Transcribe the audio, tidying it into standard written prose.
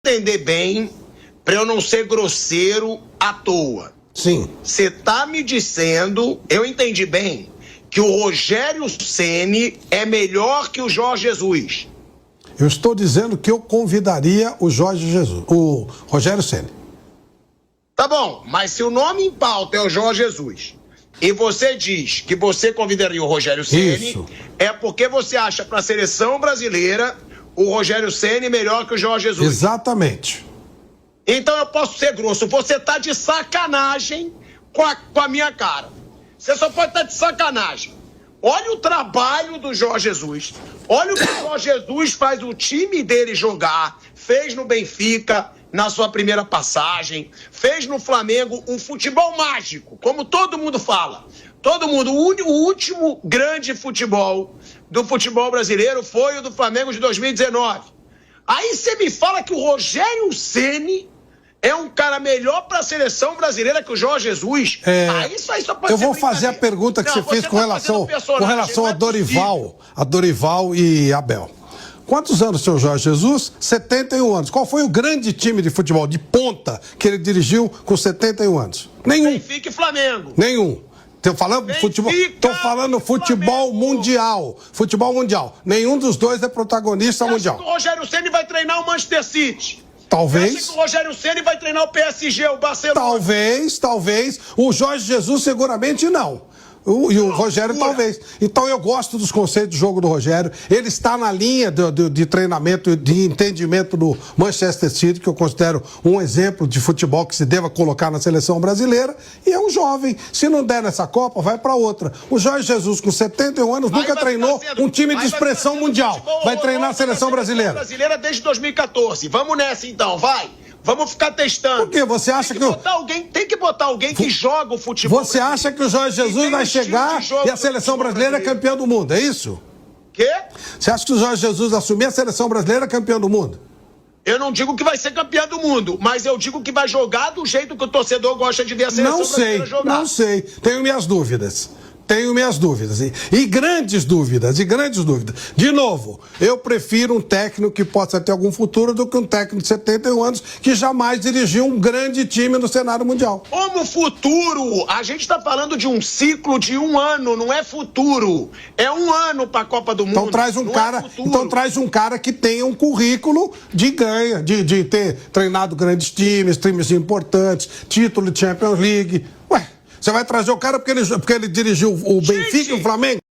entender bem, para eu não ser grosseiro à toa. Sim. Você tá me dizendo, eu entendi bem, que o Rogério Ceni é melhor que o Jorge Jesus. Eu estou dizendo que eu convidaria o Jorge Jesus, o Rogério Ceni. Tá bom, mas se o nome em pauta é o Jorge Jesus e você diz que você convidaria o Rogério Ceni, Isso. é porque você acha para a seleção brasileira o Rogério Ceni melhor que o Jorge Jesus. Exatamente. Então eu posso ser grosso, você tá de sacanagem com a minha cara. Você só pode estar de sacanagem. Olha o trabalho do Jorge Jesus. Olha o que o Jorge Jesus faz o time dele jogar. Fez no Benfica, na sua primeira passagem. Fez no Flamengo um futebol mágico, como todo mundo fala. Todo mundo. O último grande futebol do futebol brasileiro foi o do Flamengo de 2019. Aí você me fala que o Rogério Ceni é um cara melhor para a seleção brasileira que o Jorge Jesus. Isso aí só pode eu ser vou fazer a pergunta que você fez com relação a Dorival e Abel. Quantos anos tem o Jorge Jesus? 71 anos. Qual foi o grande time de futebol de ponta que ele dirigiu com 71 anos? Nenhum. Benfica e Flamengo. Nenhum. Estou falando futebol mundial. Futebol mundial. Nenhum dos dois é protagonista mundial. Você acha que o Rogério Ceni vai treinar o Manchester City? Talvez. Você acha que o Rogério Ceni vai treinar o PSG, o Barcelona? Talvez. O Jorge Jesus seguramente não. E o Rogério talvez. Então eu gosto dos conceitos de jogo do Rogério. Ele está na linha de treinamento, de entendimento do Manchester City, que eu considero um exemplo de futebol que se deva colocar na seleção brasileira. E é um jovem. Se não der nessa Copa, vai para outra. O Jorge Jesus, com 71 anos, nunca treinou um time de expressão mundial. Vai treinar a seleção brasileira. Desde 2014. Vamos nessa então, vai. Vamos ficar testando. Por quê? Você acha que tem que botar alguém que joga o futebol. Você acha que o Jorge Jesus vai chegar e a seleção brasileira é campeã do mundo, é isso? Quê? Você acha que o Jorge Jesus assumir a seleção brasileira é campeã do mundo? Eu não digo que vai ser campeã do mundo, mas eu digo que vai jogar do jeito que o torcedor gosta de ver a seleção brasileira jogar. Não sei. Tenho minhas dúvidas. E grandes dúvidas. De novo, eu prefiro um técnico que possa ter algum futuro do que um técnico de 71 anos que jamais dirigiu um grande time no cenário mundial. Como futuro? A gente está falando de um ciclo de 1 ano, não é futuro. É 1 ano para a Copa do Mundo. Então traz um cara que tenha um currículo de ganha, de ter treinado grandes times importantes, título de Champions League. Você vai trazer o cara porque ele dirigiu o Benfica e o Flamengo?